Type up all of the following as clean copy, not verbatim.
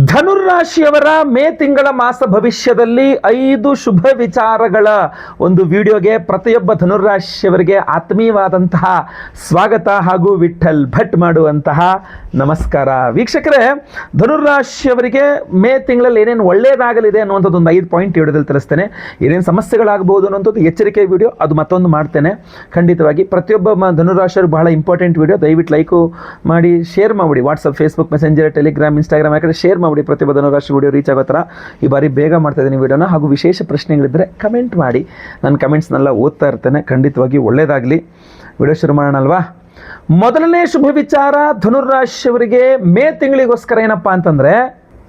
ಧನುರಾಶಿಯವರ ಮೇ ತಿಂಗಳ ಮಾಸ ಭವಿಷ್ಯದಲ್ಲಿ 5 ಶುಭ ವಿಚಾರಗಳ ಒಂದು ವಿಡಿಯೋಗೆ ಪ್ರತಿಯೊಬ್ಬ ಧನುರಾಶಿಯವರಿಗೆ ಆತ್ಮೀಯವಾದಂತಹ ಸ್ವಾಗತ ಹಾಗೂ ವಿಠಲ್ ಭಟ್ ಮಾಡುವಂತಹ ನಮಸ್ಕಾರ. ವೀಕ್ಷಕರೇ, ಧನುರಾಶಿಯವರಿಗೆ ಮೇ ತಿಂಗಳಲ್ಲಿ ಏನೇನು ಒಳ್ಳೆಯದಾಗಲಿದೆ ಅನ್ನುವಂಥದ್ದು ಒಂದು 5 ಪಾಯಿಂಟ್ ವಿಡಿಯೋದಲ್ಲಿ ತಿಳಿಸ್ತೇನೆ. ಏನೇನು ಸಮಸ್ಯೆಗಳಾಗಬಹುದು ಅನ್ನೋಂಥದ್ದು ಎಚ್ಚರಿಕೆ ವಿಡಿಯೋ, ಅದು ಮತ್ತೊಂದು ಮಾಡ್ತೇನೆ ಖಂಡಿತವಾಗಿ. ಪ್ರತಿಯೊಬ್ಬ ಧನುರಾಶಿಯವರು ಬಹಳ ಇಂಪಾರ್ಟೆಂಟ್ ವಿಡಿಯೋ, ದಯವಿಟ್ಟು ಲೈಕು ಮಾಡಿ, ಶೇರ್ ಮಾಡಿಬಿಡಿ. WhatsApp, Facebook, messenger, Telegram, Instagram ಆ ಕಡೆ ಶೇರ್ ಮಾಡಿಬಿಡಿ. ಪ್ರತಿಯೊಬ್ಬ ಧನುರಾಶಿ ವಿಡಿಯೋ ರೀಚ್ ಆಗೋ ಥರ ಈ ಬಾರಿ ಬೇಗ ಮಾಡ್ತಾ ಇದ್ದೀನಿ ವಿಡಿಯೋನ. ಹಾಗೂ ವಿಶೇಷ ಪ್ರಶ್ನೆಗಳಿದ್ದರೆ ಕಮೆಂಟ್ ಮಾಡಿ, ನಾನು ಕಮೆಂಟ್ಸ್ನೆಲ್ಲ ಓದ್ತಾ ಇರ್ತೇನೆ. ಖಂಡಿತವಾಗಿ ಒಳ್ಳೆಯದಾಗಲಿ. ವಿಡಿಯೋ ಶುರು ಮಾಡೋಣ ಅಲ್ವಾ? ಮೊದಲನೇ ಶುಭ ವಿಚಾರ ಧನುರಾಶಿಯವರಿಗೆ ಮೇ ತಿಂಗಳಿಗೋಸ್ಕರ ಏನಪ್ಪ ಅಂತಂದರೆ,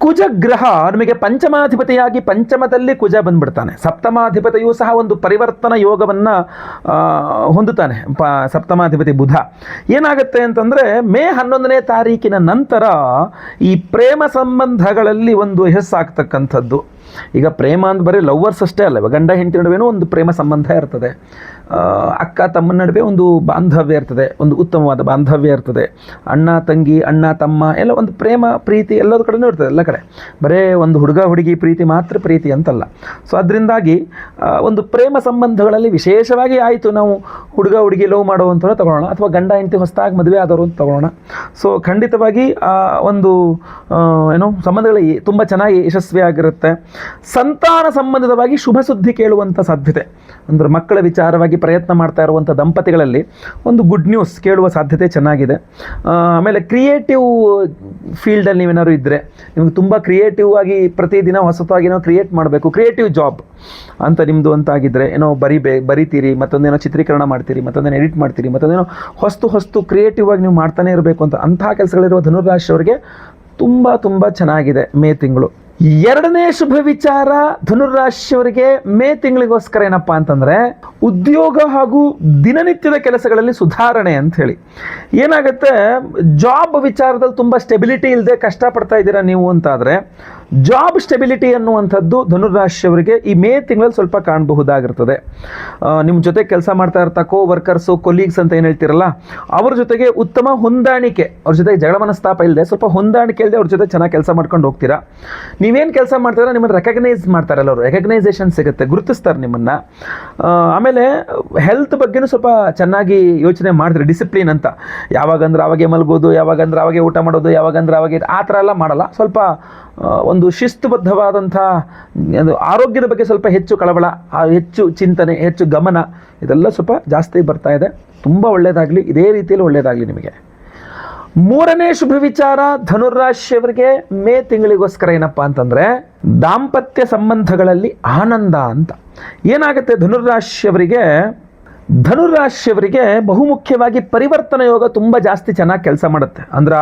ಕುಜ ಗ್ರಹ ನಿಮಗೆ ಪಂಚಮಾಧಿಪತಿಯಾಗಿ ಪಂಚಮದಲ್ಲಿ ಕುಜ ಬಂದ್ಬಿಡ್ತಾನೆ. ಸಪ್ತಮಾಧಿಪತಿಯೂ ಸಹ ಒಂದು ಪರಿವರ್ತನಾ ಯೋಗವನ್ನು ಹೊಂದುತ್ತಾನೆ. ಸಪ್ತಮಾಧಿಪತಿ ಬುಧ. ಏನಾಗುತ್ತೆ ಅಂತಂದರೆ, ಮೇ 11ನೇ ತಾರೀಕಿನ ನಂತರ ಈ ಪ್ರೇಮ ಸಂಬಂಧಗಳಲ್ಲಿ ಒಂದು ಯಶಸ್ಸಾಗ್ತಕ್ಕಂಥದ್ದು. ಈಗ ಪ್ರೇಮ ಅಂತ ಬರೀ ಲವ್ವರ್ಸ್ ಅಷ್ಟೇ ಅಲ್ಲ, ಗಂಡ ಹೆಂಡತಿ ನಡುವೆನೂ ಒಂದು ಪ್ರೇಮ ಸಂಬಂಧ ಇರ್ತದೆ. ಅಕ್ಕ ತಮ್ಮನ ನಡುವೆ ಒಂದು ಬಾಂಧವ್ಯ ಇರ್ತದೆ, ಒಂದು ಉತ್ತಮವಾದ ಬಾಂಧವ್ಯ ಇರ್ತದೆ. ಅಣ್ಣ ತಂಗಿ, ಅಣ್ಣ ತಮ್ಮ ಎಲ್ಲ ಒಂದು ಪ್ರೇಮ ಪ್ರೀತಿ ಎಲ್ಲದ ಕಡೆನೂ ಇರ್ತದೆ. ಎಲ್ಲ ಕಡೆ ಬರೇ ಒಂದು ಹುಡುಗ ಹುಡುಗಿ ಪ್ರೀತಿ ಮಾತ್ರ ಪ್ರೀತಿ ಅಂತಲ್ಲ. ಸೊ ಅದರಿಂದಾಗಿ ಒಂದು ಪ್ರೇಮ ಸಂಬಂಧಗಳಲ್ಲಿ ವಿಶೇಷವಾಗಿ ಆಯಿತು, ನಾವು ಹುಡುಗ ಹುಡುಗಿ ಲವ್ ಮಾಡುವಂಥವ್ರು ತಗೊಳ್ಳೋಣ, ಅಥವಾ ಗಂಡ ಹೆಂಡತಿ ಹೊಸದಾಗಿ ಮದುವೆ ಆದವರು ಅಂತ ತಗೊಳ್ಳೋಣ. ಸೊ ಖಂಡಿತವಾಗಿ ಒಂದು ಸಂಬಂಧಗಳು ತುಂಬ ಚೆನ್ನಾಗಿ ಯಶಸ್ವಿಯಾಗಿರುತ್ತೆ. ಸಂತಾನ ಸಂಬಂಧಿತವಾಗಿ ಶುಭ ಸುದ್ದಿ ಕೇಳುವಂಥ ಸಾಧ್ಯತೆ, ಅಂದರೆ ಮಕ್ಕಳ ವಿಚಾರವಾಗಿ ಪ್ರಯತ್ನ ಮಾಡ್ತಾ ಇರುವಂಥ ದಂಪತಿಗಳಲ್ಲಿ ಒಂದು ಗುಡ್ ನ್ಯೂಸ್ ಕೇಳುವ ಸಾಧ್ಯತೆ ಚೆನ್ನಾಗಿದೆ. ಆಮೇಲೆ ಕ್ರಿಯೇಟಿವ್ ಫೀಲ್ಡಲ್ಲಿ ನೀವೇನಾದ್ರು ಇದ್ದರೆ, ನಿಮ್ಗೆ ತುಂಬ ಕ್ರಿಯೇಟಿವ್ ಆಗಿ ಪ್ರತಿದಿನ ಹೊಸತಾಗಿ ಏನೋ ಕ್ರಿಯೇಟ್ ಮಾಡಬೇಕು, ಕ್ರಿಯೇಟಿವ್ ಜಾಬ್ ಅಂತ ನಿಮ್ಮದು ಅಂತಾಗಿದ್ದರೆ, ಏನೋ ಬರಿತೀರಿ, ಮತ್ತೊಂದೇನೋ ಚಿತ್ರೀಕರಣ ಮಾಡ್ತೀರಿ, ಮತ್ತೊಂದೇನೋ ಎಡಿಟ್ ಮಾಡ್ತೀರಿ, ಮತ್ತೊಂದೇನೋ ಹೊಸ್ತು ಕ್ರಿಯೇಟಿವ್ ಆಗಿ ನೀವು ಮಾಡ್ತಾನೆ ಇರಬೇಕು ಅಂತ ಅಂತಹ ಕೆಲಸಗಳಿರುವ ಧನುರಾಶಿಯವರಿಗೆ ತುಂಬ ತುಂಬ ಚೆನ್ನಾಗಿದೆ ಮೇ ತಿಂಗಳು. ಎರಡನೇ ಶುಭ ವಿಚಾರ ಧನುರಾಶಿಯವರಿಗೆ ಮೇ ತಿಂಗಳಿಗೋಸ್ಕರ ಏನಪ್ಪ ಅಂತಂದರೆ, ಉದ್ಯೋಗ ಹಾಗೂ ದಿನನಿತ್ಯದ ಕೆಲಸಗಳಲ್ಲಿ ಸುಧಾರಣೆ ಅಂತ ಹೇಳಿ. ಏನಾಗುತ್ತೆ, ಜಾಬ್ ವಿಚಾರದಲ್ಲಿ ತುಂಬ ಸ್ಟೆಬಿಲಿಟಿ ಇಲ್ಲದೆ ಕಷ್ಟಪಡ್ತಾ ಇದ್ದೀರಾ ನೀವು ಅಂತಾದರೆ, ಜಾಬ್ ಸ್ಟೆಬಿಲಿಟಿ ಅನ್ನುವಂಥದ್ದು ಧನುರಾಶಿಯವರಿಗೆ ಈ ಮೇ ತಿಂಗಳಲ್ಲಿ ಸ್ವಲ್ಪ ಕಾಣಬಹುದಾಗಿರ್ತದೆ. ನಿಮ್ಮ ಜೊತೆ ಕೆಲಸ ಮಾಡ್ತಾ ಇರ್ತಾ ವರ್ಕರ್ಸು, ಕೊಲೀಗ್ಸ್ ಅಂತ ಏನು ಹೇಳ್ತಿರಲ್ಲ, ಅವ್ರ ಜೊತೆಗೆ ಉತ್ತಮ ಹೊಂದಾಣಿಕೆ, ಅವ್ರ ಜೊತೆಗೆ ಜಗಳ ಮನಸ್ತಾಪ ಇಲ್ಲದೆ ಸ್ವಲ್ಪ ಹೊಂದಾಣಿಕೆ ಇಲ್ಲದೆ ಅವ್ರ ಜೊತೆ ಚೆನ್ನಾಗಿ ಕೆಲಸ ಮಾಡ್ಕೊಂಡು ಹೋಗ್ತೀರಾ. ನೀವೇನು ಕೆಲಸ ಮಾಡ್ತೀರಾ ನಿಮ್ಮನ್ನು ರೆಕಗ್ನೈಸ್ ಮಾಡ್ತಾರಲ್ಲ, ಅವರು ರೆಕಗ್ನೈಸೇಷನ್ ಸಿಗುತ್ತೆ, ಗುರುತಿಸ್ತಾರೆ ನಿಮ್ಮನ್ನು. ಆಮೇಲೆ ಹೆಲ್ತ್ ಬಗ್ಗೆನೂ ಸ್ವಲ್ಪ ಚೆನ್ನಾಗಿ ಯೋಚನೆ ಮಾಡ್ತೀರಿ. ಡಿಸಿಪ್ಲಿನ್ ಅಂತ, ಯಾವಾಗಂದ್ರೆ ಅವಾಗೆ ಮಲಗೋದು, ಯಾವಾಗಂದ್ರೆ ಅವಾಗೆ ಊಟ ಮಾಡೋದು, ಯಾವಾಗಂದ್ರೆ ಅವಾಗೆ ಆ ಥರ ಎಲ್ಲ ಮಾಡಲ್ಲ. ಸ್ವಲ್ಪ ಒಂದು ಶಿಸ್ತುಬದ್ಧವಾದಂಥ ಆರೋಗ್ಯದ ಬಗ್ಗೆ ಸ್ವಲ್ಪ ಹೆಚ್ಚು ಕಳವಳ, ಹೆಚ್ಚು ಚಿಂತನೆ, ಹೆಚ್ಚು ಗಮನ, ಇದೆಲ್ಲ ಸ್ವಲ್ಪ ಜಾಸ್ತಿ ಬರ್ತಾ ಇದೆ. ತುಂಬ ಒಳ್ಳೆಯದಾಗಲಿ, ಇದೇ ರೀತಿಯಲ್ಲಿ ಒಳ್ಳೆಯದಾಗಲಿ ನಿಮಗೆ. ಮೂರನೇ ಶುಭ ವಿಚಾರ ಧನುರಾಶಿಯವರಿಗೆ ಮೇ ತಿಂಗಳಿಗೋಸ್ಕರ ಏನಪ್ಪ ಅಂತಂದರೆ, ದಾಂಪತ್ಯ ಸಂಬಂಧಗಳಲ್ಲಿ ಆನಂದ ಅಂತ. ಏನಾಗುತ್ತೆ, ಧನುರಾಶಿಯವರಿಗೆ ಬಹುಮುಖ್ಯವಾಗಿ ಪರಿವರ್ತನ ಯೋಗ ತುಂಬ ಜಾಸ್ತಿ ಚೆನ್ನಾಗಿ ಕೆಲಸ ಮಾಡುತ್ತೆ. ಅಂದ್ರೆ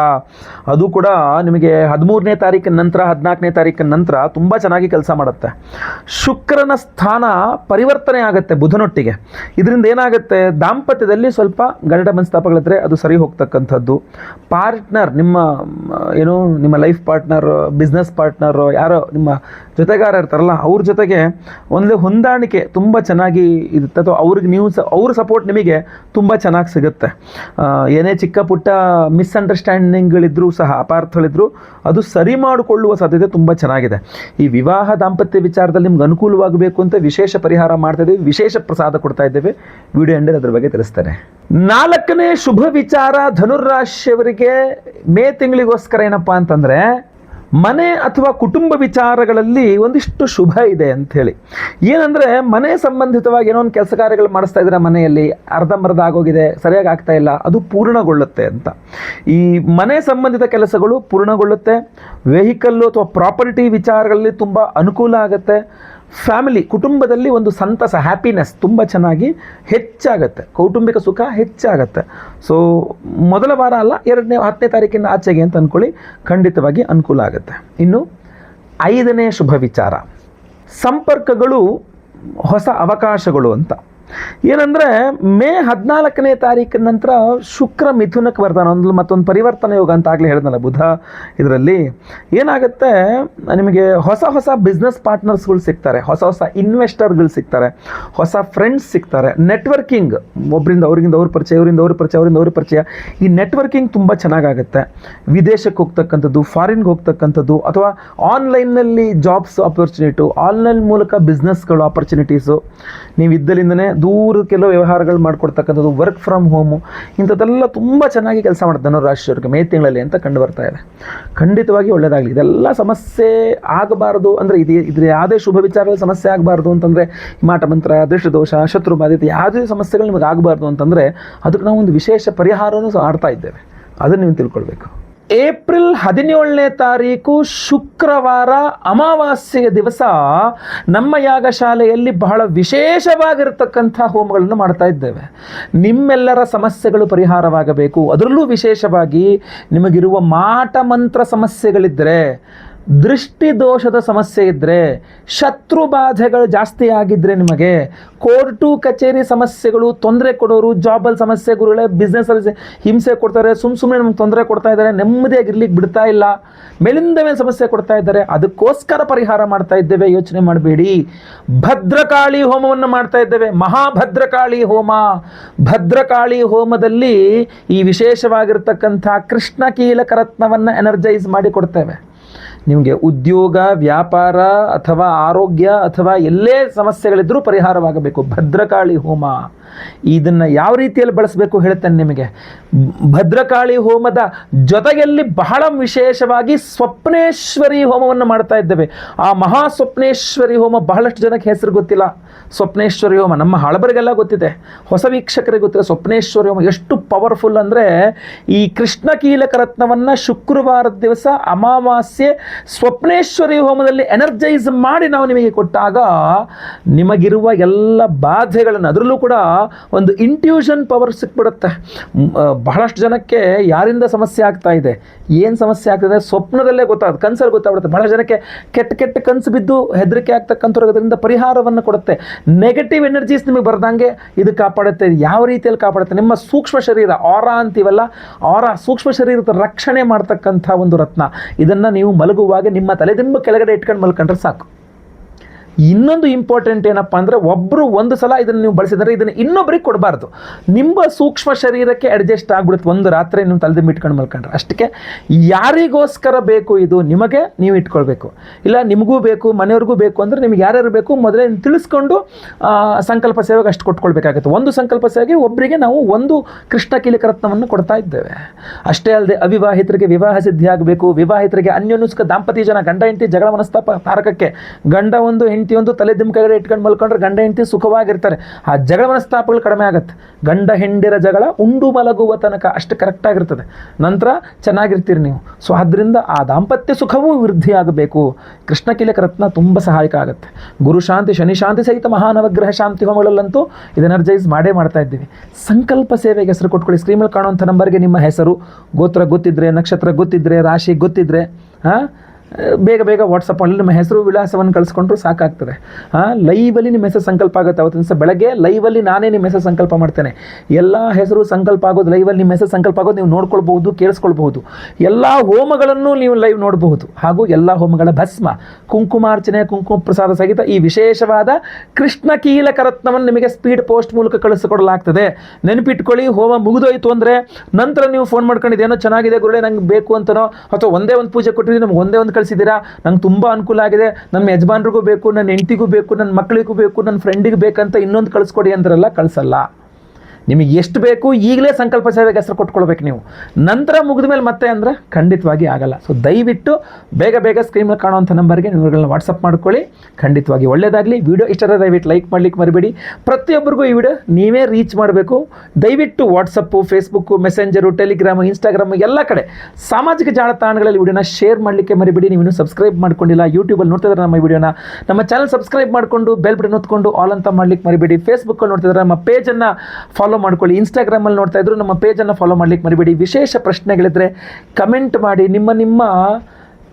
ಅದು ಕೂಡ ನಿಮಗೆ 13ನೇ ತಾರೀಕಿನ ನಂತರ 14ನೇ ತಾರೀಕಿನ ನಂತರ ತುಂಬ ಚೆನ್ನಾಗಿ ಕೆಲಸ ಮಾಡುತ್ತೆ. ಶುಕ್ರನ ಸ್ಥಾನ ಪರಿವರ್ತನೆ ಆಗುತ್ತೆ ಬುಧನೊಟ್ಟಿಗೆ. ಇದರಿಂದ ಏನಾಗುತ್ತೆ, ದಾಂಪತ್ಯದಲ್ಲಿ ಸ್ವಲ್ಪ ಗರಡ ಮನಸ್ತಾಪಗಳಿದ್ರೆ ಅದು ಸರಿ ಹೋಗ್ತಕ್ಕಂಥದ್ದು. ಪಾರ್ಟ್ನರ್, ನಿಮ್ಮ ಲೈಫ್ ಪಾರ್ಟ್ನರ್, ಬಿಸ್ನೆಸ್ ಪಾರ್ಟ್ನರ್, ಯಾರೋ ನಿಮ್ಮ ಜೊತೆಗಾರ ಇರ್ತಾರಲ್ಲ, ಅವ್ರ ಜೊತೆಗೆ ಒಂದು ಹೊಂದಾಣಿಕೆ ತುಂಬ ಚೆನ್ನಾಗಿ ಇರುತ್ತೆ. ಅಥವಾ ಅವ್ರ ಸಪೋರ್ಟ್ ನಿಮಗೆ ತುಂಬ ಚೆನ್ನಾಗಿ ಸಿಗುತ್ತೆ. ಏನೇ ಚಿಕ್ಕ ಪುಟ್ಟ ಮಿಸ್ಅಂಡರ್ಸ್ಟ್ಯಾಂಡಿಂಗ್ಗಳಿದ್ರೂ ಸಹ, ಅಪಾರ್ಥಗಳಿದ್ರೂ ಅದು ಸರಿ ಮಾಡಿಕೊಳ್ಳುವ ಸಾಧ್ಯತೆ ತುಂಬ ಚೆನ್ನಾಗಿದೆ. ಈ ವಿವಾಹ ದಾಂಪತ್ಯ ವಿಚಾರದಲ್ಲಿ ನಿಮ್ಗೆ ಅನುಕೂಲವಾಗಬೇಕು ಅಂತ ವಿಶೇಷ ಪರಿಹಾರ ಮಾಡ್ತಾ ಇದ್ದೀವಿ, ವಿಶೇಷ ಪ್ರಸಾದ ಕೊಡ್ತಾ ಇದ್ದೇವೆ. ವಿಡಿಯೋ ಎಂಡಲ್ಲಿ ಅದ್ರ ಬಗ್ಗೆ ತಿಳಿಸ್ತೇನೆ. ನಾಲ್ಕನೇ ಶುಭ ವಿಚಾರ ಧನುರಾಶಿಯವರಿಗೆ ಮೇ ತಿಂಗಳಿಗೋಸ್ಕರ ಏನಪ್ಪ ಅಂತಂದರೆ, ಮನೆ ಅಥವಾ ಕುಟುಂಬ ವಿಚಾರಗಳಲ್ಲಿ ಒಂದಿಷ್ಟು ಶುಭ ಇದೆ ಅಂಥೇಳಿ. ಏನಂದರೆ, ಮನೆ ಸಂಬಂಧಿತವಾಗಿ ಏನೋ ಒಂದು ಕೆಲಸ ಕಾರ್ಯಗಳು ಮಾಡಿಸ್ತಾ ಇದ್ದಾರೆ, ಮನೆಯಲ್ಲಿ ಅರ್ಧಂಬರ್ಧ ಆಗೋಗಿದೆ, ಸರಿಯಾಗಿ ಆಗ್ತಾ ಇಲ್ಲ, ಅದು ಪೂರ್ಣಗೊಳ್ಳುತ್ತೆ ಅಂತ. ಈ ಮನೆ ಸಂಬಂಧಿತ ಕೆಲಸಗಳು ಪೂರ್ಣಗೊಳ್ಳುತ್ತೆ. ವೆಹಿಕಲ್ಲು ಅಥವಾ ಪ್ರಾಪರ್ಟಿ ವಿಚಾರಗಳಲ್ಲಿ ತುಂಬ ಅನುಕೂಲ ಆಗುತ್ತೆ. ಫ್ಯಾಮಿಲಿ, ಕುಟುಂಬದಲ್ಲಿ ಒಂದು ಸಂತಸ, ಹ್ಯಾಪಿನೆಸ್ ತುಂಬ ಚೆನ್ನಾಗಿ ಹೆಚ್ಚಾಗುತ್ತೆ. ಕೌಟುಂಬಿಕ ಸುಖ ಹೆಚ್ಚಾಗುತ್ತೆ. ಸೊ ಮೊದಲ ವಾರ ಅಲ್ಲ, 10ನೇ ತಾರೀಕಿನ ಆಚೆಗೆ ಅಂತ ಅಂದ್ಕೊಳ್ಳಿ, ಖಂಡಿತವಾಗಿ ಅನುಕೂಲ ಆಗುತ್ತೆ. ಇನ್ನು 5ನೇ ಶುಭ ವಿಚಾರ, ಸಂಪರ್ಕಗಳು, ಹೊಸ ಅವಕಾಶಗಳು ಅಂತ. ಏನಂದರೆ ಮೇ 14ನೇ ತಾರೀಕಿನ ನಂತರ ಶುಕ್ರ ಮಿಥುನಕ್ಕೆ ಬರ್ತಾನೆ, ಮತ್ತೊಂದು ಪರಿವರ್ತನೆ ಯೋಗ ಅಂತ ಆಗಲೇ ಹೇಳಿದ್ನಲ್ಲ ಬುಧ. ಇದರಲ್ಲಿ ಏನಾಗುತ್ತೆ, ನಿಮಗೆ ಹೊಸ ಬಿಸ್ನೆಸ್ ಪಾರ್ಟ್ನರ್ಸ್ಗಳು ಸಿಗ್ತಾರೆ, ಹೊಸ ಇನ್ವೆಸ್ಟರ್ಗಳು ಸಿಗ್ತಾರೆ, ಹೊಸ ಫ್ರೆಂಡ್ಸ್ ಸಿಗ್ತಾರೆ. ನೆಟ್ವರ್ಕಿಂಗ್, ಒಬ್ಬರಿಂದ ಅವ್ರ ಪರಿಚಯ, ಅವರಿಂದ ಅವ್ರ ಪರಿಚಯ, ಈ ನೆಟ್ವರ್ಕಿಂಗ್ ತುಂಬ ಚೆನ್ನಾಗಾಗುತ್ತೆ. ವಿದೇಶಕ್ಕೆ ಹೋಗ್ತಕ್ಕಂಥದ್ದು, ಫಾರಿನ್ಗೆ ಹೋಗ್ತಕ್ಕಂಥದ್ದು, ಅಥವಾ ಆನ್ಲೈನ್ನಲ್ಲಿ ಜಾಬ್ಸ್ ಆಪರ್ಚುನಿಟಿ, ಆನ್ಲೈನ್ ಮೂಲಕ ಬಿಸ್ನೆಸ್ಗಳು ಆಪರ್ಚುನಿಟೀಸು, ನೀವು ಇದ್ದಲ್ಲಿಂದನೇ ದೂರಕ್ಕೆಲ್ಲೋ ವ್ಯವಹಾರಗಳು ಮಾಡಿಕೊಡ್ತಕ್ಕಂಥದ್ದು, ವರ್ಕ್ ಫ್ರಮ್ ಹೋಮು, ಇಂಥದ್ದೆಲ್ಲ ತುಂಬ ಚೆನ್ನಾಗಿ ಕೆಲಸ ಮಾಡುತ್ತೆ ಧನುರಾಶಿಯವರಿಗೆ ಮೇ ತಿಂಗಳಲ್ಲಿ ಅಂತ ಕಂಡು ಬರ್ತಾ ಇದೆ. ಖಂಡಿತವಾಗಿ ಒಳ್ಳೆಯದಾಗಲಿ. ಇದೆಲ್ಲ ಸಮಸ್ಯೆ ಆಗಬಾರ್ದು ಅಂದರೆ ಇದ್ರ ಯಾವುದೇ ಶುಭ ವಿಚಾರಗಳ ಸಮಸ್ಯೆ ಆಗಬಾರ್ದು ಅಂತಂದರೆ, ಮಾಟ ಮಂತ್ರ, ದೃಷ್ಟಿದೋಷ, ಶತ್ರು ಬಾಧಿತ ಯಾವುದೇ ಸಮಸ್ಯೆಗಳು ನಿಮಗೆ ಆಗಬಾರ್ದು ಅಂತಂದರೆ ಅದಕ್ಕೆ ನಾವು ಒಂದು ವಿಶೇಷ ಪರಿಹಾರವನ್ನು ಆಡ್ತಾ ಇದ್ದೇವೆ. ಅದನ್ನು ನೀವು ತಿಳ್ಕೊಳ್ಬೇಕು. ಏಪ್ರಿಲ್ 17ನೇ ತಾರೀಕು ಶುಕ್ರವಾರ ಅಮಾವಾಸ್ಯೆಯ ದಿವಸ ನಮ್ಮ ಯಾಗಶಾಲೆಯಲ್ಲಿ ಬಹಳ ವಿಶೇಷವಾಗಿರತಕ್ಕಂಥ ಹೋಮಗಳನ್ನು ಮಾಡ್ತಾ ಇದ್ದೇವೆ. ನಿಮ್ಮೆಲ್ಲರ ಸಮಸ್ಯೆಗಳು ಪರಿಹಾರವಾಗಬೇಕು. ಅದರಲ್ಲೂ ವಿಶೇಷವಾಗಿ ನಿಮಗಿರುವ ಮಾಟ ಮಂತ್ರ ಸಮಸ್ಯೆಗಳಿದ್ದರೆ, ದೃಷ್ಟಿ ದೋಷದ ಸಮಸ್ಯೆ ಇದ್ದರೆ, ಶತ್ರು ಬಾಧೆಗಳು ಜಾಸ್ತಿ ಆಗಿದ್ದರೆ, ನಿಮಗೆ ಕೋರ್ಟು ಕಚೇರಿ ಸಮಸ್ಯೆಗಳು, ತೊಂದರೆ ಕೊಡೋರು, ಜಾಬಲ್ಲಿ ಸಮಸ್ಯೆ, ಗುರುಗಳೇ ಬಿಸ್ನೆಸ್ಸಲ್ಲಿ ಹಿಂಸೆ ಕೊಡ್ತಾರೆ, ಸುಮ್ಮನೆ ನಮ್ಗೆ ತೊಂದರೆ ಕೊಡ್ತಾ ಇದ್ದಾರೆ, ನೆಮ್ಮದಿಯಾಗಿರ್ಲಿಕ್ಕೆ ಬಿಡ್ತಾ ಇಲ್ಲ, ಮೇಲಿಂದ ಮೇಲೆ ಸಮಸ್ಯೆ ಕೊಡ್ತಾ ಇದ್ದಾರೆ, ಅದಕ್ಕೋಸ್ಕರ ಪರಿಹಾರ ಮಾಡ್ತಾ ಇದ್ದೇವೆ. ಯೋಚನೆ ಮಾಡಬೇಡಿ. ಭದ್ರಕಾಳಿ ಹೋಮವನ್ನು ಮಾಡ್ತಾ ಇದ್ದೇವೆ, ಮಹಾಭದ್ರಕಾಳಿ ಹೋಮ. ಭದ್ರಕಾಳಿ ಹೋಮದಲ್ಲಿ ಈ ವಿಶೇಷವಾಗಿರ್ತಕ್ಕಂಥ ಕೃಷ್ಣ ಕೀಲಕ ರತ್ನವನ್ನು ಎನರ್ಜೈಸ್ ಮಾಡಿ ಕೊಡ್ತೇವೆ. ನಿಮಗೆ ಉದ್ಯೋಗ, ವ್ಯಾಪಾರ ಅಥವಾ ಆರೋಗ್ಯ ಅಥವಾ ಎಲ್ಲೇ ಸಮಸ್ಯೆಗಳಿದ್ರೂ ಪರಿಹಾರವಾಗಬೇಕು. ಭದ್ರಕಾಳಿ ಹೋಮ ಇದನ್ನು ಯಾವ ರೀತಿಯಲ್ಲಿ ಬಳಸಬೇಕು ಹೇಳ್ತೇನೆ ನಿಮಗೆ. ಭದ್ರಕಾಳಿ ಹೋಮದ ಜೊತೆಯಲ್ಲಿ ಬಹಳ ವಿಶೇಷವಾಗಿ ಸ್ವಪ್ನೇಶ್ವರಿ ಹೋಮವನ್ನು ಮಾಡ್ತಾ ಇದ್ದೇವೆ. ಆ ಮಹಾ ಸ್ವಪ್ನೇಶ್ವರಿ ಹೋಮ ಬಹಳಷ್ಟು ಜನಕ್ಕೆ ಹೆಸರು ಗೊತ್ತಿಲ್ಲ. ಸ್ವಪ್ನೇಶ್ವರಿ ಹೋಮ ನಮ್ಮ ಹಳಬರಿಗೆಲ್ಲ ಗೊತ್ತಿದೆ, ಹೊಸ ವೀಕ್ಷಕರಿಗೆ ಗೊತ್ತಿದೆ. ಸ್ವಪ್ನೇಶ್ವರಿ ಹೋಮ ಎಷ್ಟು ಪವರ್ಫುಲ್ ಅಂದರೆ, ಈ ಕೃಷ್ಣ ಕೀಲಕ ರತ್ನವನ್ನು ಶುಕ್ರವಾರದ ದಿವಸ ಅಮಾವಾಸ್ಯೆ ಸ್ವಪ್ನೇಶ್ವರಿ ಹೋಮದಲ್ಲಿ ಎನರ್ಜೈಸ್ ಮಾಡಿ ನಾವು ನಿಮಗೆ ಕೊಟ್ಟಾಗ ನಿಮಗಿರುವ ಎಲ್ಲ ಬಾಧೆಗಳನ್ನು, ಅದರಲ್ಲೂ ಕೂಡ ಒಂದು ಇಂಟ್ಯೂಷನ್ ಪವರ್ ಸಿಕ್ಬಿಡುತ್ತೆ. ಬಹಳಷ್ಟು ಜನಕ್ಕೆ ಯಾರಿಂದ ಸಮಸ್ಯೆ ಆಗ್ತಾ ಇದೆ, ಏನು ಸಮಸ್ಯೆ ಆಗ್ತಿದೆ ಸ್ವಪ್ನದಲ್ಲೇ ಗೊತ್ತಾಗುತ್ತೆ, ಕನಸಲ್ಲಿ ಗೊತ್ತಾಗ್ಬಿಡುತ್ತೆ. ಬಹಳ ಜನಕ್ಕೆ ಕೆಟ್ಟ ಕನಸು ಬಿದ್ದು ಹೆದರಿಕೆ ಆಗ್ತಕ್ಕಂಥವ್ರಿಗೆ ಅದರಿಂದ ಪರಿಹಾರವನ್ನು ಕೊಡುತ್ತೆ. ನೆಗೆಟಿವ್ ಎನರ್ಜೀಸ್ ನಿಮಗೆ ಬರ್ದಂಗೆ ಇದು ಕಾಪಾಡುತ್ತೆ. ಯಾವ ರೀತಿಯಲ್ಲಿ ಕಾಪಾಡುತ್ತೆ, ನಿಮ್ಮ ಸೂಕ್ಷ್ಮ ಶರೀರ, ಆರಾ ಅಂತೀವಲ್ಲ, ಆರಾ ಸೂಕ್ಷ್ಮ ಶರೀರದ ರಕ್ಷಣೆ ಮಾಡ್ತಕ್ಕಂಥ ಒಂದು ರತ್ನ. ಇದನ್ನು ನೀವು ಮಲಗುವಾಗ ನಿಮ್ಮ ತಲೆದಿಂಬ ಕೆಳಗಡೆ ಇಟ್ಕೊಂಡು ಮಲ್ಕೊಂಡ್ರೆ ಸಾಕು. ಇನ್ನೊಂದು ಇಂಪಾರ್ಟೆಂಟ್ ಏನಪ್ಪ ಅಂದರೆ, ಒಬ್ಬರು ಒಂದು ಸಲ ಇದನ್ನು ನೀವು ಬಳಸಿದರೆ ಇದನ್ನು ಇನ್ನೊಬ್ಬರಿಗೆ ಕೊಡಬಾರ್ದು. ನಿಮ್ಮ ಸೂಕ್ಷ್ಮ ಶರೀರಕ್ಕೆ ಅಡ್ಜಸ್ಟ್ ಆಗಿಬಿಡುತ್ತೆ. ಒಂದು ರಾತ್ರಿ ನೀವು ತಲೆದಿಂಬ ಇಟ್ಕೊಂಡು ಮಲ್ಕೊಂಡ್ರೆ ಅಷ್ಟಕ್ಕೆ. ಯಾರಿಗೋಸ್ಕರ ಬೇಕು ಇದು, ನಿಮಗೆ ನೀವು ಇಟ್ಕೊಳ್ಬೇಕು. ಇಲ್ಲ ನಿಮಗೂ ಬೇಕು, ಮನೆಯವ್ರಿಗೂ ಬೇಕು ಅಂದರೆ ನಿಮಗೆ ಯಾರ್ಯಾರು ಬೇಕು ಮೊದಲೇ ತಿಳಿಸ್ಕೊಂಡು ಸಂಕಲ್ಪ ಸೇವೆಗೆ ಅಷ್ಟು ಕೊಟ್ಕೊಳ್ಬೇಕಾಗುತ್ತೆ. ಒಂದು ಸಂಕಲ್ಪ ಸೇವೆಗೆ ಒಬ್ಬರಿಗೆ ನಾವು ಒಂದು ಕೃಷ್ಣ ಕೀಲಕ ರತ್ನವನ್ನು ಕೊಡ್ತಾ ಇದ್ದೇವೆ. ಅಷ್ಟೇ ಅಲ್ಲದೆ ಅವಿವಾಹಿತರಿಗೆ ವಿವಾಹ ಸಿದ್ಧಿ ಆಗಬೇಕು, ವಿವಾಹಿತರಿಗೆ ಅನ್ಯೋನ್ಯಸ್ಕ ದಾಂಪತ್ಯ ಜನ, ಗಂಡ ಹೆಂಡತಿ ಜಗಳ ಮನಸ್ತಾಪ ತಾರಕಕ್ಕೆ, ಗಂಡ ಒಂದು ಹೆಂಡತಿ ಒಂದು ತಲೆ ಕೆಳಗಡೆ ಇಟ್ಕೊಂಡು ಮಲ್ಕೊಂಡ್ರೆ ಗಂಡ ಹೆಂಡತಿ ಸುಖವಾಗಿರ್ತಾರೆ. ಆ ಜಗಳ ಮನಸ್ತಾಪಗಳು ಕಡಿಮೆ ಆಗುತ್ತೆ. ಗಂಡ ಹೆಂಡಿರ ಜಗಳ ಉಂಡು ಮಲಗುವ ತನಕ ಅಷ್ಟು ಕರೆಕ್ಟಾಗಿರ್ತದೆ, ನಂತರ ಚೆನ್ನಾಗಿರ್ತೀರಿ ನೀವು. ಸೊ ಆದ್ದರಿಂದ ಆ ದಾಂಪತ್ಯ ಸುಖವೂ ವೃದ್ಧಿಯಾಗಬೇಕು. ಕೃಷ್ಣ ಕೀಲಕ ರತ್ನ ತುಂಬ ಸಹಾಯಕ ಆಗುತ್ತೆ. ಗುರು ಶಾಂತಿ, ಶನಿ ಶಾಂತಿ ಸಹಿತ ಮಹಾನವಗ್ರಹ ಶಾಂತಿ ಹೋಮಗಳಲ್ಲಂತೂ ಇದು ಎನರ್ಜೈಸ್ ಮಾಡೇ ಮಾಡ್ತಾ ಇದ್ದೀವಿ. ಸಂಕಲ್ಪ ಸೇವೆಗೆ ಹೆಸರು ಕೊಟ್ಕೊಳ್ಳಿ. ಸ್ಕ್ರೀನಲ್ಲಿ ಕಾಣುವಂಥ ನಂಬರ್ಗೆ ನಿಮ್ಮ ಹೆಸರು, ಗೋತ್ರ ಗೊತ್ತಿದ್ರೆ, ನಕ್ಷತ್ರ ಗೊತ್ತಿದ್ರೆ, ರಾಶಿ ಗೊತ್ತಿದ್ರೆ ಬೇಗ ವಾಟ್ಸಪ್ಪಲ್ಲಿ ನಿಮ್ಮ ಹೆಸರು ವಿಳಾಸವನ್ನು ಕಳಿಸ್ಕೊಂಡ್ರು ಸಾಕಾಗ್ತದೆ. ಲೈವಲ್ಲಿ ನಿಮ್ಮ ಹೆಸರು ಸಂಕಲ್ಪ ಆಗುತ್ತೆ. ಅವತ್ತಿನ ದಿವಸ ಬೆಳಗ್ಗೆ ಲೈವಲ್ಲಿ ನಾನೇ ನಿಮ್ಮ ಹೆಸರು ಸಂಕಲ್ಪ ಮಾಡ್ತೇನೆ. ಎಲ್ಲ ಹೆಸರು ಸಂಕಲ್ಪ ಆಗೋದು ಲೈವಲ್ಲಿ, ನಿಮ್ಮ ಹೆಸರು ಸಂಕಲ್ಪ ಆಗೋದು ನೀವು ನೋಡ್ಕೊಳ್ಬಹುದು, ಕೇಳಿಸ್ಕೊಳ್ಬಹುದು. ಎಲ್ಲ ಹೋಮಗಳನ್ನು ನೀವು ಲೈವ್ ನೋಡಬಹುದು. ಹಾಗೂ ಎಲ್ಲ ಹೋಮಗಳ ಭಸ್ಮ, ಕುಂಕುಮಾರ್ಚನೆ, ಕುಂಕುಮ ಪ್ರಸಾದ ಸಹಿತ ಈ ವಿಶೇಷವಾದ ಕೃಷ್ಣ ಕೀಲಕ ರತ್ನವನ್ನು ನಿಮಗೆ ಸ್ಪೀಡ್ ಪೋಸ್ಟ್ ಮೂಲಕ ಕಳಿಸಿಕೊಡಲಾಗ್ತದೆ. ನೆನಪಿಟ್ಕೊಳ್ಳಿ, ಹೋಮ ಮುಗಿದೋಯ್ತು ಅಂದರೆ ನಂತರ ನೀವು ಫೋನ್ ಮಾಡ್ಕೊಂಡಿದ್ದು ಏನೋ ಚೆನ್ನಾಗಿದೆ ಗುರುಳೆ ನಂಗೆ ಬೇಕು ಅಂತನೋ, ಅಥವಾ ಒಂದೇ ಒಂದು ಪೂಜೆ ಕೊಟ್ಟಿದ್ದೀವಿ ನಮ್ಗೆ ಒಂದೇ ಒಂದು ಕಳಿಸಿದ್ದೀರಾ, ನಂಗೆ ತುಂಬ ಅನುಕೂಲ ಆಗಿದೆ, ನಮ್ಮ ಯಜಮಾನ್ರಿಗೂ ಬೇಕು, ನನ್ನ ಹೆಂಡತಿಗೂ ಬೇಕು, ನನ್ನ ಮಕ್ಕಳಿಗೂ ಬೇಕು, ನನ್ನ ಫ್ರೆಂಡಿಗೂ ಬೇಕಂತ ಇನ್ನೊಂದು ಕಳಿಸ್ಕೊಡಿ ಅಂದ್ರಲ್ಲ, ಕಳಿಸಲ್ಲ. ನಿಮಗೆ ಎಷ್ಟು ಬೇಕು ಈಗಲೇ ಸಂಕಲ್ಪ ಸೇವೆಗೆ ಹೆಸರು ಕೊಟ್ಕೊಳ್ಬೇಕು ನೀವು. ನಂತರ ಮುಗಿದ ಮೇಲೆ ಮತ್ತೆ ಅಂದರೆ ಖಂಡಿತವಾಗಿ ಆಗಲ್ಲ. ಸೊ ದಯವಿಟ್ಟು ಬೇಗ ಸ್ಕ್ರೀನಲ್ಲಿ ಕಾಣುವಂಥ ನಂಬರ್ಗೆ ನಿಮ್ಮಗಳನ್ನ ವಾಟ್ಸಪ್ ಮಾಡ್ಕೊಳ್ಳಿ. ಖಂಡಿತವಾಗಿ ಒಳ್ಳೆಯದಾಗಲಿ. ವಿಡಿಯೋ ಇಷ್ಟರ ದಯವಿಟ್ಟು ಲೈಕ್ ಮಾಡಲಿಕ್ಕೆ ಮರಿಬೇಡಿ. ಪ್ರತಿಯೊಬ್ಬರಿಗೂ ಈ ವಿಡಿಯೋ ನೀವೇ ರೀಚ್ ಮಾಡಬೇಕು. ದಯವಿಟ್ಟು WhatsApp, Facebook, messenger, Telegram, Instagram ಎಲ್ಲ ಕಡೆ ಸಾಮಾಜಿಕ ಜಾಲತಾಣಗಳಲ್ಲಿ ವಿಡಿಯೋನ ಶೇರ್ ಮಾಡಲಿಕ್ಕೆ ಮರಿಬೇಡಿ. ನೀವು ಸಬ್ಸ್ಕ್ರೈಬ್ ಮಾಡ್ಕೊಂಡಿಲ್ಲ, ಯೂಟ್ಯೂಬಲ್ಲಿ ನೋಡ್ತಿದ್ರೆ ನಮ್ಮ ವಿಡಿಯೋನ, ನಮ್ಮ ಚಾನಲ್ ಸಬ್ಸ್ಕ್ರೈಬ್ ಮಾಡಿಕೊಂಡು ಬೆಲ್ ಬಟನ್ ಒತ್ಕೊಂಡು ಆಲ್ ಅಂತ ಮಾಡ್ಲಿಕ್ಕೆ ಮರಿಬೇಡಿ. ಫೇಸ್ಬುಕ್ಕಲ್ಲಿ ನೋಡ್ತಿದ್ರೆ ನಮ್ಮ ಪೇಜನ್ನು ಫಾಲೋ ಮಾಡ್ಕೊಳ್ಳಿ. ಇನ್ಸ್ಟಾಗ್ರಾಮಲ್ಲಿ ನೋಡ್ತಾ ಇದ್ರು ನಮ್ಮ ಪೇಜನ್ನು ಫಾಲೋ ಮಾಡ್ಲಿಕ್ಕೆ ಮರಿಬೇಡಿ. ವಿಶೇಷ ಪ್ರಶ್ನೆಗಳಿದ್ರೆ ಕಮೆಂಟ್ ಮಾಡಿ. ನಿಮ್ಮ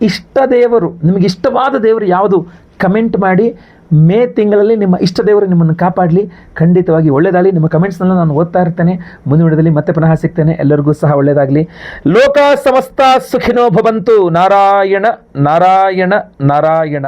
ಇಷ್ಟ ದೇವರು, ನಿಮಗೆ ಇಷ್ಟವಾದ ದೇವರು ಯಾವುದು ಕಮೆಂಟ್ ಮಾಡಿ. ಮೇ ತಿಂಗಳಲ್ಲಿ ನಿಮ್ಮ ಇಷ್ಟ ದೇವರು ನಿಮ್ಮನ್ನು ಕಾಪಾಡಲಿ, ಖಂಡಿತವಾಗಿ ಒಳ್ಳೆಯದಾಗಲಿ. ನಿಮ್ಮ ಕಮೆಂಟ್ಸ್ನೆಲ್ಲ ನಾನು ಓದ್ತಾ ಇರ್ತೇನೆ. ಮುಂದಿನ ವಿಡಿಯೋದಲ್ಲಿ ಮತ್ತೆ ಪುನಃ ಸಿಗ್ತೇನೆ. ಎಲ್ಲರಿಗೂ ಸಹ ಒಳ್ಳೆಯದಾಗಲಿ. ಲೋಕ ಸಮಸ್ತ ಸುಖಿನೋ ಭವಂತು. ನಾರಾಯಣ ನಾರಾಯಣ ನಾರಾಯಣ.